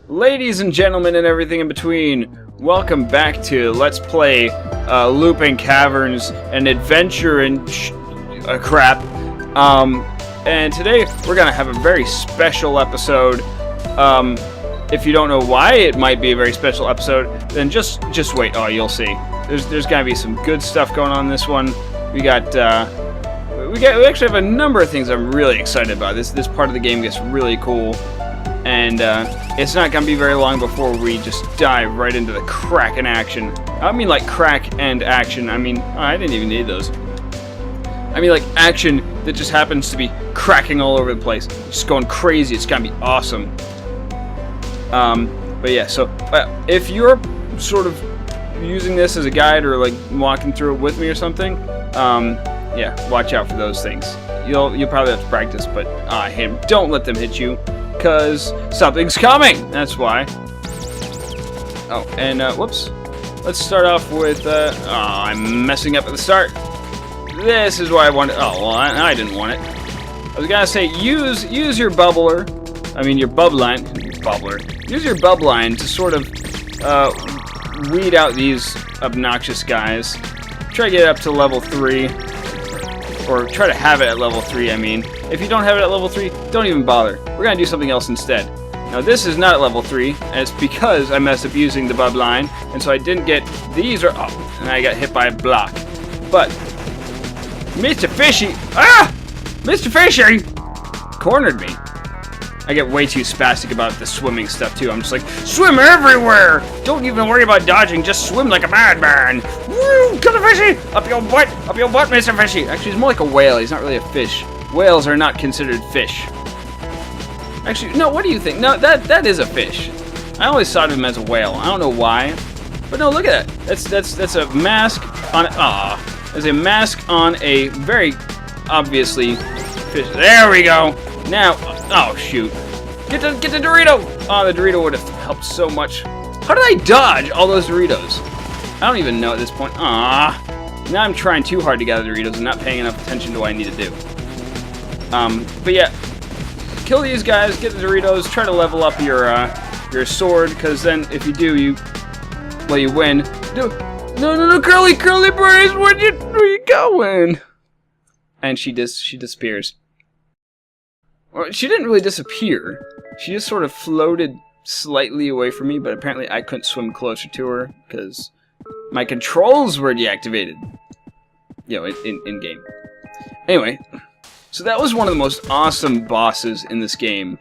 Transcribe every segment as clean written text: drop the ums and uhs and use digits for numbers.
Ladies and gentlemen and everything in between, welcome back to Let's Play Looping Caverns and Adventure and crap. And today we're going to have a very special episode. If you don't know why it might be a very special episode, then just wait. Oh, you'll see. There's going to be some good stuff going on in this one. We actually have a number of things I'm really excited about. This part of the game gets really cool. And it's not going to be very long before we just dive right into the crack and action. I mean like crack and action. I mean, I didn't even need those. I mean like action that just happens to be cracking all over the place. Just going crazy. It's going to be awesome. But yeah, so if you're sort of using this as a guide or like walking through it with me or something, yeah, watch out for those things. You'll probably have to practice, but don't let them hit you. Because something's coming! That's why. Oh, and, whoops. Let's start off with, I'm messing up at the start. This is why I wanted... Oh, well, I didn't want it. I was gonna say, use your bubbler. I mean, your bubbline. Bubbler. Use your bubbline to sort of, weed out these obnoxious guys. Try to get it up to level 3. Or try to have it at level 3, I mean. If you don't have it at level 3, don't even bother. We're going to do something else instead. Now, this is not at level 3, and it's because I messed up using the bub line, and so I didn't get these, and I got hit by a block. But, Mr. Fishy, Mr. Fishy cornered me. I get way too spastic about the swimming stuff, too. I'm just like, swim everywhere! Don't even worry about dodging, just swim like a madman! Woo! Kill the fishy! Up your butt, Mr. Fishy! Actually, he's more like a whale. He's not really a fish. Whales are not considered fish. Actually, no, what do you think? No, that is a fish. I always thought of him as a whale. I don't know why. But no, look at that. That's a mask on... There's a mask on a very obviously fish. There we go! Now... Oh, shoot. Get the Dorito! Oh, the Dorito would have helped so much. How did I dodge all those Doritos? I don't even know at this point. Now I'm trying too hard to gather Doritos and not paying enough attention to what I need to do. But yeah. Kill these guys, get the Doritos, try to level up your sword, because then if you do, you win. No, Curly Brace, where you going? And she disappears. Well, she didn't really disappear. She just sort of floated slightly away from me, but apparently I couldn't swim closer to her because my controls were deactivated. You know, in game. Anyway, so that was one of the most awesome bosses in this game.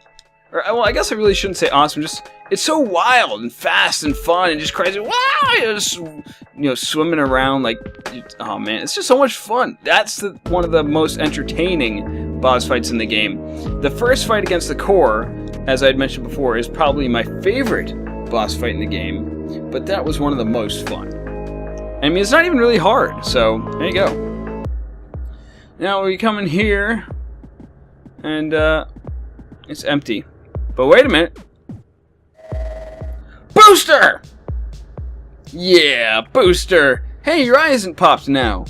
Or, well, I guess I really shouldn't say awesome. Just it's so wild and fast and fun and just crazy. Wow! Just, swimming around like, oh man, it's just so much fun. That's one of the most entertaining boss fights in the game. The first fight against the core, as I had mentioned before, is probably my favorite boss fight in the game, but that was one of the most fun. I mean, it's not even really hard, so there you go. Now we come in here, and it's empty. But wait a minute. Booster! Yeah, Booster! Hey, your eye isn't popped now.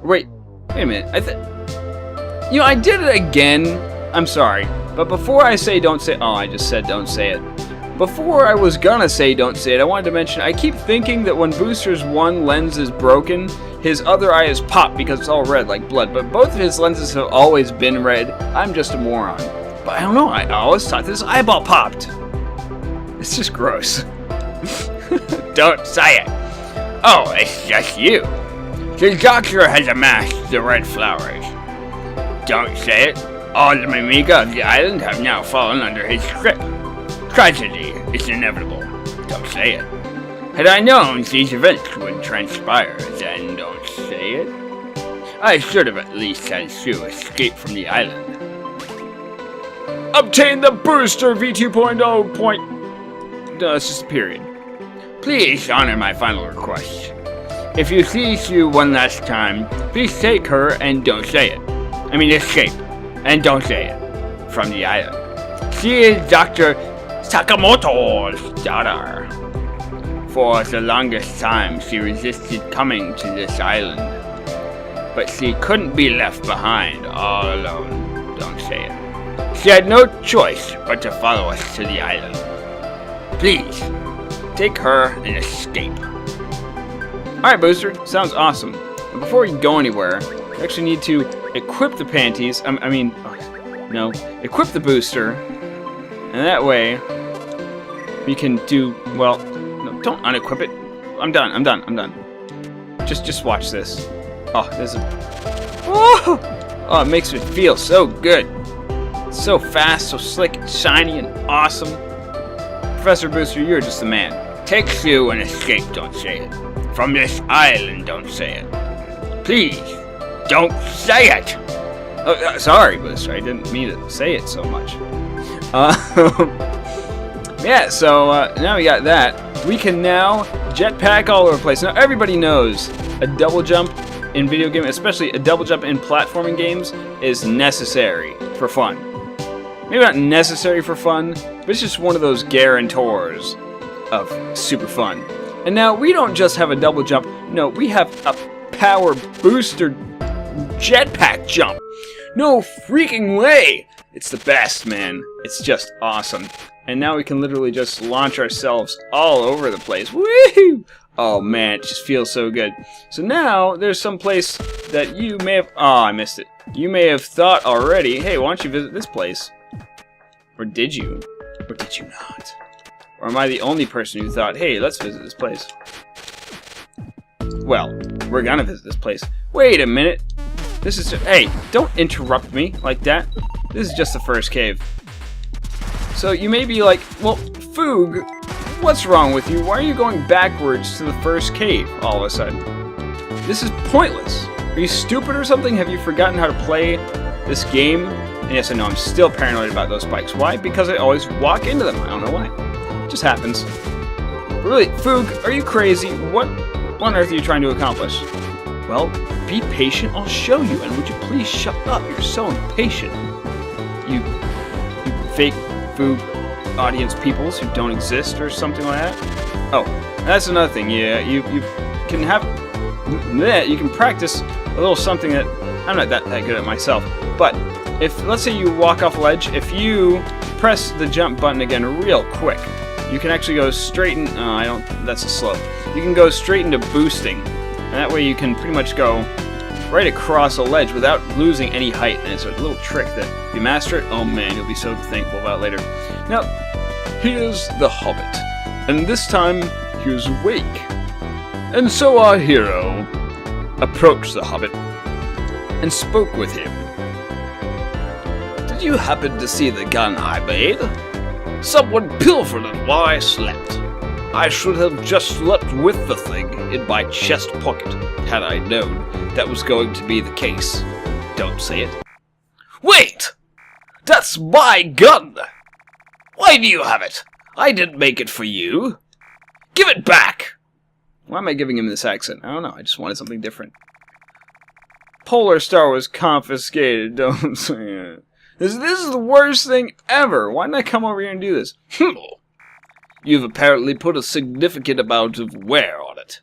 Wait a minute. I did it again. I'm sorry. But before I say don't say... Oh, I just said don't say it. Before I was gonna say don't say it, I wanted to mention, I keep thinking that when Booster's one lens is broken, his other eye is popped because it's all red like blood. But both of his lenses have always been red. I'm just a moron. But I don't know, I always thought this eyeball popped. It's just gross. Don't say it. Oh, it's just you. The doctor has amassed the red flowers. Don't say it. All the Mimiga of the island have now fallen under his grip. Tragedy is inevitable. Don't say it. Had I known these events would transpire, then don't say it. I should have at least had Sue escape from the island. Obtain the booster V2.0 point... No, it's just a period. Please honor my final request. If you see Sue one last time, please take her and don't say it. I mean, escape. And don't say it. From the island. She is Dr. Sakamoto's daughter. For the longest time, she resisted coming to this island. But she couldn't be left behind all alone. Don't say it. She had no choice but to follow us to the island. Please, take her and escape. Alright, Booster, sounds awesome. But before you go anywhere, you actually need to equip the panties. Equip the booster. And that way, you can do, well, no, don't unequip it. I'm done. Just watch this. Oh, this is, oh, it makes me feel so good. It's so fast, so slick, and shiny, and awesome. Professor Booster, you're just the man. Take you and escape, don't say it. From this island, don't say it. Please, don't say it! Oh, sorry, Booster, I didn't mean to say it so much. Yeah, so now we got that. We can now jetpack all over the place. Now, everybody knows a double jump in video games, especially a double jump in platforming games, is necessary for fun. Maybe not necessary for fun, but it's just one of those guarantors of super fun. And now we don't just have a double jump, no, we have a power booster jetpack jump. No freaking way! It's the best, man. It's just awesome. And now we can literally just launch ourselves all over the place. Woohoo! Oh man, it just feels so good. So now there's some place that you may have, oh, I missed it. You may have thought already, hey, why don't you visit this place? Or did you? Or did you not? Or am I the only person who thought, hey, let's visit this place? Well, we're gonna visit this place. Wait a minute. This is just, hey, don't interrupt me like that. This is just the first cave. So you may be like, well, Foog, what's wrong with you? Why are you going backwards to the first cave all of a sudden? This is pointless. Are you stupid or something? Have you forgotten how to play this game? And yes, I know, I'm still paranoid about those spikes. Why? Because I always walk into them. I don't know why. It just happens. But really, Foog, are you crazy? What on earth are you trying to accomplish? Well, be patient, I'll show you. And would you please shut up? You're so impatient. You fake Foog audience peoples who don't exist or something like that. Oh, that's another thing. Yeah, you can have that. You can practice a little something that I'm not that good at myself. But if, let's say you walk off a ledge, if you press the jump button again real quick, you can actually go straight in, that's a slope. You can go straight into boosting, and that way you can pretty much go right across a ledge without losing any height. And it's a little trick that if you master it, oh man, you'll be so thankful about it later. Now, here's the Hobbit, and this time he was awake. And so our hero approached the Hobbit and spoke with him. Did you happen to see the gun I made? Someone pilfered it while I slept. I should have just slept with the thing in my chest pocket, had I known that was going to be the case. Don't say it. Wait! That's my gun! Why do you have it? I didn't make it for you. Give it back! Why am I giving him this accent? I don't know, I just wanted something different. Polar Star was confiscated, don't say it. This is the worst thing ever. Why didn't I come over here and do this? You've apparently put a significant amount of wear on it.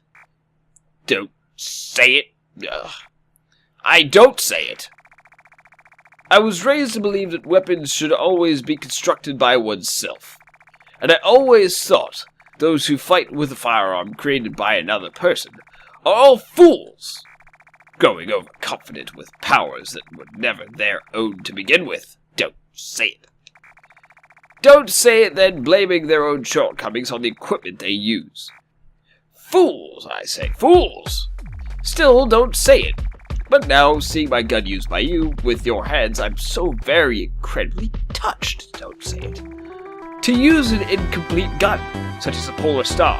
Don't say it. Ugh. I don't say it. I was raised to believe that weapons should always be constructed by oneself. And I always thought those who fight with a firearm created by another person are all fools, growing overconfident with powers that were never their own to begin with. Don't say it. Don't say it, then blaming their own shortcomings on the equipment they use. Fools, I say, fools! Still, don't say it. But now, seeing my gun used by you, with your hands, I'm so very incredibly touched, don't say it. To use an incomplete gun, such as a Polar Star,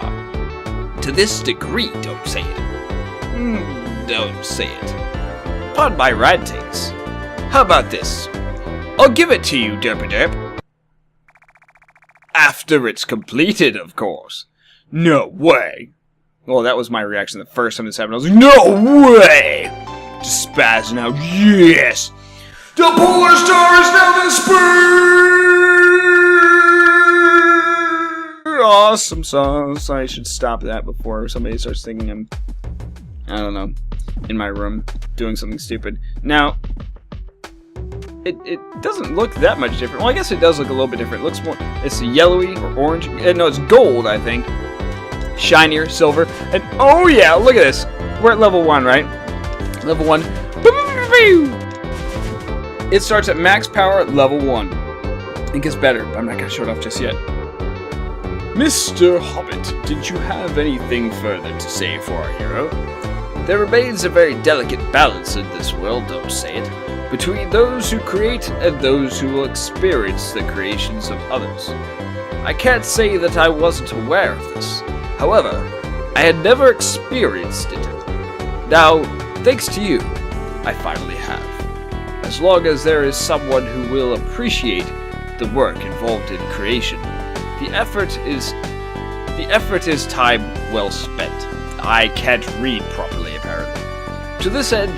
to this degree, don't say it. Don't say it. Pardon my rantings. How about this? I'll give it to you, Derp-a-Derp. After it's completed, of course. No way. Well, that was my reaction the first time this happened. I was like, no way! Just spazzing out, yes! The Polar Star is now the Spurred! Awesome songs. I should stop that before somebody starts thinking I'm, I don't know, in my room doing something stupid. Now, it doesn't look that much different. Well, I guess it does look a little bit different. It looks more, it's yellowy or orange. No, it's gold, I think. Shinier, silver. And oh yeah, look at this. We're at level 1, right? Level 1. It starts at max power at level 1. It gets better, but I'm not going to show it off just yet. Mr. Hobbit, did you have anything further to say for our hero? There remains a very delicate balance in this world, don't say it, between those who create and those who will experience the creations of others. I can't say that I wasn't aware of this. However, I had never experienced it. Now, thanks to you, I finally have. As long as there is someone who will appreciate the work involved in creation, the effort is time well spent. I can't read properly, apparently. To this end,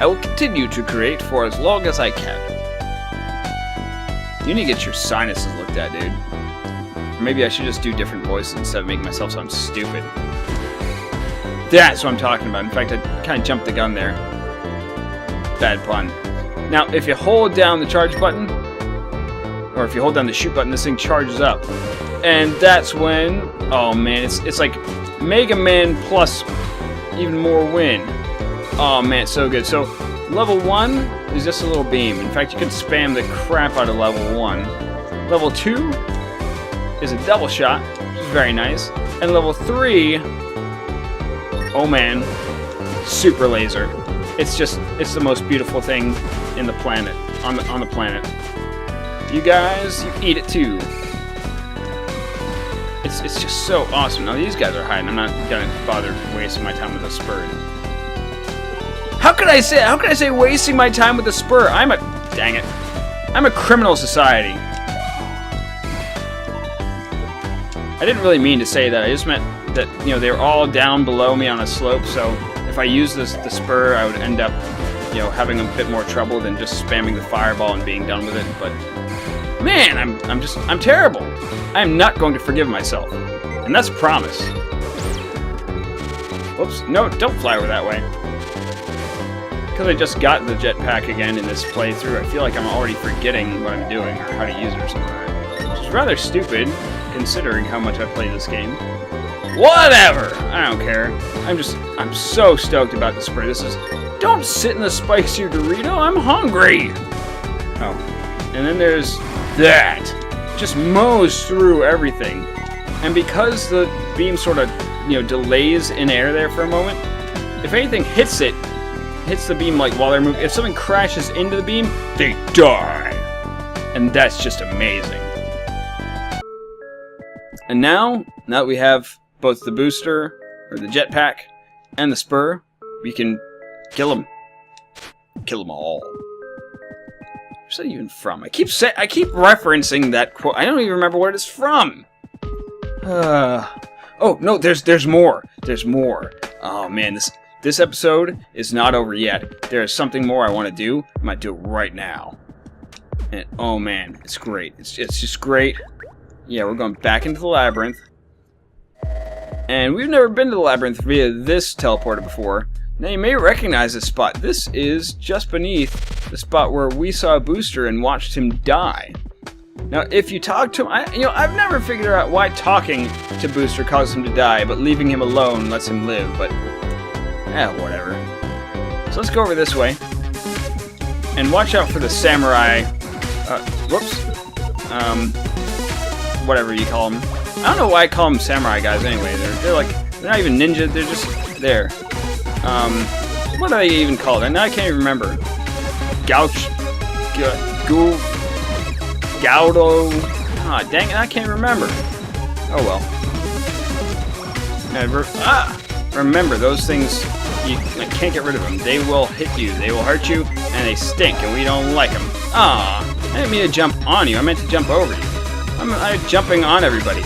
I will continue to create for as long as I can. You need to get your sinuses looked at, dude. Or maybe I should just do different voices instead of making myself sound stupid. That's what I'm talking about. In fact, I kind of jumped the gun there. Bad pun. Now, if you hold down the charge button, or if you hold down the shoot button, this thing charges up. And that's when, oh man, it's like Mega Man plus even more win. Oh man, it's so good. So, level 1 is just a little beam. In fact, you can spam the crap out of level 1. Level 2 is a double shot, which is very nice. And level 3, oh man, super laser. It's the most beautiful thing in the planet, on the planet. You guys, you eat it too. It's just so awesome. Now these guys are hiding. I'm not gonna bother wasting my time with a Spurred. How could I say wasting my time with a Spur? Dang it. I'm a criminal society. I didn't really mean to say that. I just meant that, you know, they were all down below me on a slope, so if I used the Spur, I would end up, you know, having a bit more trouble than just spamming the fireball and being done with it. But man, I'm terrible. I am not going to forgive myself, and that's a promise. Whoops! No, don't fly over that way. Because I just got the jetpack again in this playthrough, I feel like I'm already forgetting what I'm doing or how to use it or something. Which is rather stupid, considering how much I've played this game. Whatever! I don't care. I'm so stoked about the spray. This is... Don't sit in the spicy Dorito, I'm hungry! Oh. And then there's that. Just mows through everything. And because the beam sort of, you know, delays in air there for a moment, if anything hits the beam like while they're moving, if something crashes into the beam, they die. And that's just amazing. And now that we have both the booster, or the jetpack, and the spur, we can kill them. Kill them all. Where's that even from? I keep referencing that quote. I don't even remember what it's from. Oh no, there's more. There's more. Oh man, this episode is not over yet. There is something more I want to do. I might do it right now. And oh man, it's great. It's just great. Yeah, we're going back into the labyrinth. And we've never been to the labyrinth via this teleporter before. Now you may recognize this spot. This is just beneath the spot where we saw a booster and watched him die. Now, if you talk to him, I've never figured out why talking to Booster causes him to die, but leaving him alone lets him live. But, whatever. So let's go over this way and watch out for the samurai. Whatever you call them. I don't know why I call them samurai guys anyway. They're not even ninja. They're just there. What are they even called? Now I can't even remember. Gaudo. Ah, dang it, I can't remember. Oh well. Remember, those things, you can't get rid of them. They will hit you, they will hurt you, and they stink, and we don't like them. Ah, I didn't mean to jump on you, I meant to jump over you. I'm jumping on everybody.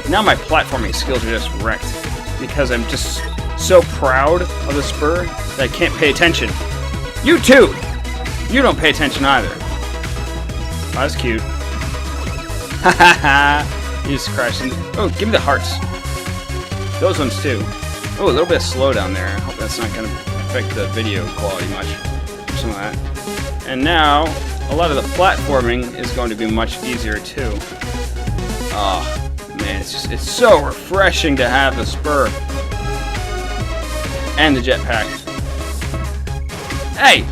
Now my platforming skills are just wrecked, because I'm just so proud of the spur that I can't pay attention. You too! You don't pay attention either. Oh, that's cute. Ha ha ha! You just crashed into... Oh, give me the hearts. Those ones too. Oh, a little bit of slow down there. I hope that's not going to affect the video quality much. Some of that. And now, a lot of the platforming is going to be much easier too. Oh, man, it's so refreshing to have the spur. And the jetpack. Hey,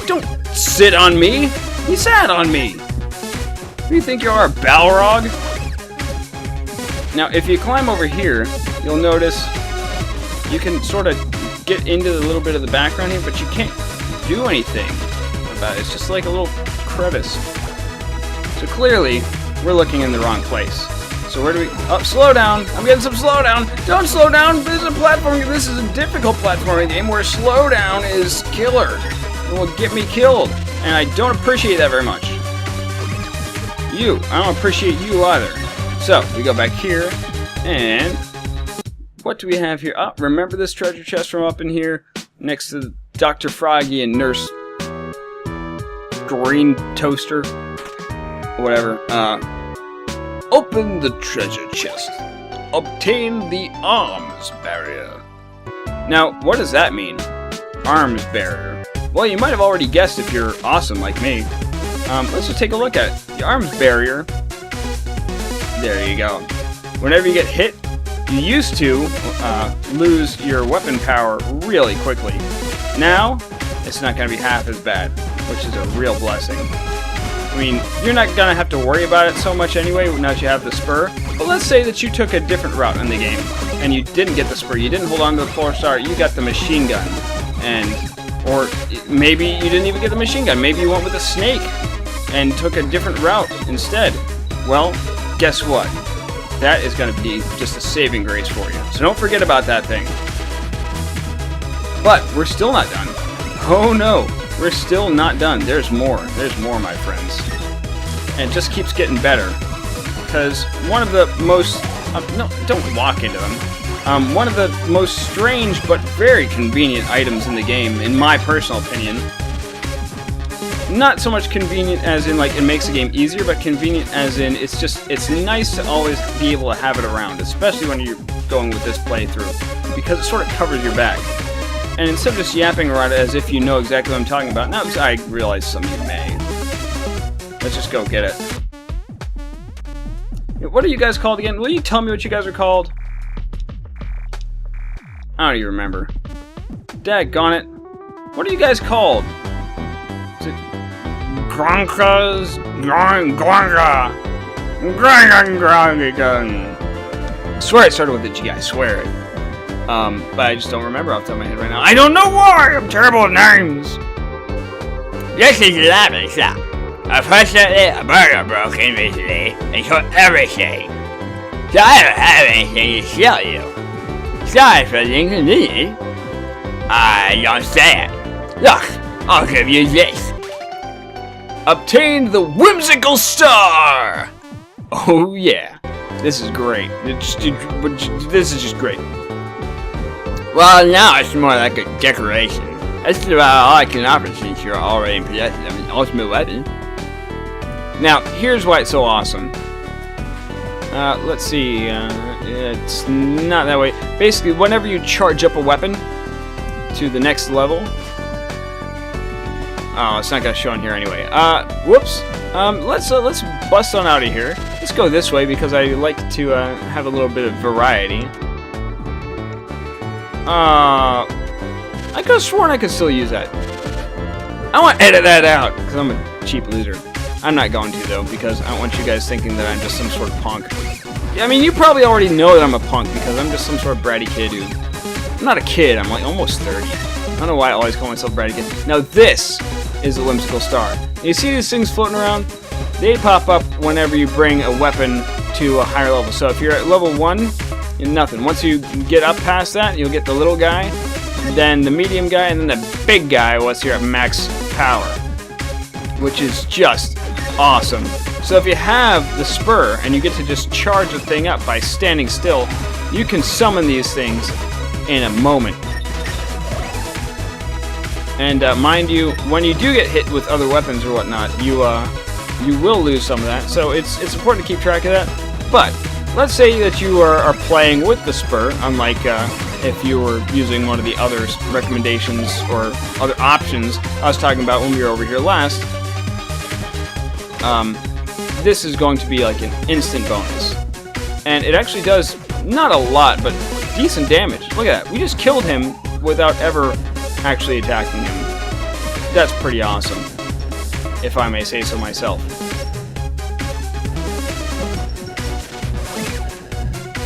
don't sit on me! You sat on me! Who do you think you are, Balrog? Now, if you climb over here, you'll notice you can sort of get into a little bit of the background here, but you can't do anything about it. It's just like a little crevice. So clearly, we're looking in the wrong place. So where do we... Oh, slow down! I'm getting some slowdown! Don't slow down! This is a platforming. This is a difficult platforming game where slowdown is killer. It will get me killed. And I don't appreciate that very much. I don't appreciate you either. So, we go back here, and what do we have here? Oh, remember this treasure chest from up in here? Next to Dr. Froggy and Nurse Green Toaster? Whatever. Open the treasure chest. Obtain the arms barrier. Now, what does that mean? Arms barrier. Well, you might have already guessed if you're awesome like me. Let's just take a look at it. The arms barrier. There you go. Whenever you get hit, you used to lose your weapon power really quickly. Now, it's not going to be half as bad, which is a real blessing. I mean, you're not going to have to worry about it so much anyway now that you have the spur. But let's say that you took a different route in the game, and you didn't get the spur, you didn't hold on to the 4-star, you got the machine gun. Or maybe you didn't even get the machine gun, maybe you went with a snake and took a different route instead. Well, guess what? That is going to be just a saving grace for you. So don't forget about that thing. But we're still not done. Oh no, we're still not done. There's more. There's more, my friends. And it just keeps getting better. Because one of the most... no, don't walk into them. One of the most strange but very convenient items in the game, in my personal opinion. Not so much convenient as in like it makes the game easier, but convenient as in it's nice to always be able to have it around, especially when you're going with this playthrough, because it sort of covers your back. And instead of just yapping around it as if you know exactly what I'm talking about, now I realize some of you may. Let's just go get it. What are you guys called again? Will you tell me what you guys are called? I don't even remember. Daggone it. What are you guys called? Is it Gronkas? Gronga. I swear it started with a G, I swear it. But I just don't remember off the top of my head right now. I don't know why! I'm terrible at names! This is lavish, sir. Unfortunately, a burger broke in recently and took everything. So I don't have anything to sell you. Sorry for the inconvenience. I don't say it. Look, I'll give you this. Obtain the whimsical star! Oh yeah. This is great. This is just great. Well, now it's more like a decoration. That's about all I can offer since you're already in possession of an ultimate weapon. Now, here's why it's so awesome. Let's see. It's not that way. Basically, whenever you charge up a weapon to the next level... Oh, it's not gonna show in here anyway. Whoops. Let's bust on out of here. Let's go this way because I like to have a little bit of variety. I could have sworn I could still use that. I want to edit that out because I'm a cheap loser. I'm not going to though because I don't want you guys thinking that I'm just some sort of punk. I mean, you probably already know that I'm a punk because I'm just some sort of bratty kid who... I'm not a kid. I'm like almost 30. I don't know why I always call myself bratty kid. Now this is the whimsical star. You see these things floating around? They pop up whenever you bring a weapon to a higher level. So if you're at level 1, you're nothing. Once you get up past that, you'll get the little guy, then the medium guy, and then the big guy once you're at max power, which is just awesome. So if you have the spur and you get to just charge the thing up by standing still, you can summon these things in a moment. And mind you, when you do get hit with other weapons or whatnot, you will lose some of that. So it's important to keep track of that. But let's say that you are playing with the spur, unlike if you were using one of the other recommendations or other options I was talking about when we were over here last. this is going to be like an instant bonus. And it actually does not a lot, but decent damage. Look at that. We just killed him without ever actually attacking him. That's pretty awesome, if I may say so myself.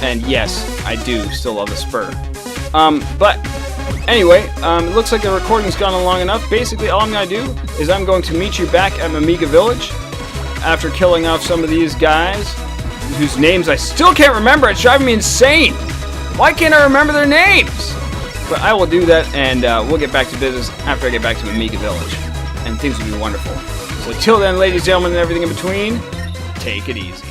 And yes, I do still love the Spur. But anyway, it looks like the recording's gone on long enough. Basically, all I'm going to do is I'm going to meet you back at Amiga Village after killing off some of these guys whose names I still can't remember. It's driving me insane. Why can't I remember their names? But I will do that, and we'll get back to business after I get back to Amiga Village. And things will be wonderful. So till then, ladies and gentlemen, and everything in between, take it easy.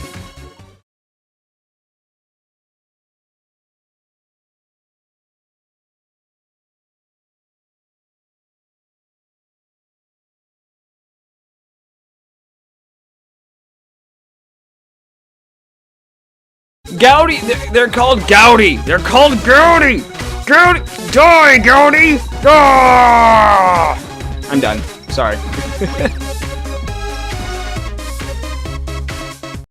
Goudy, they're called Goudy. They're called Goudy. Goudy, die, Goudy. Ah! I'm done. Sorry.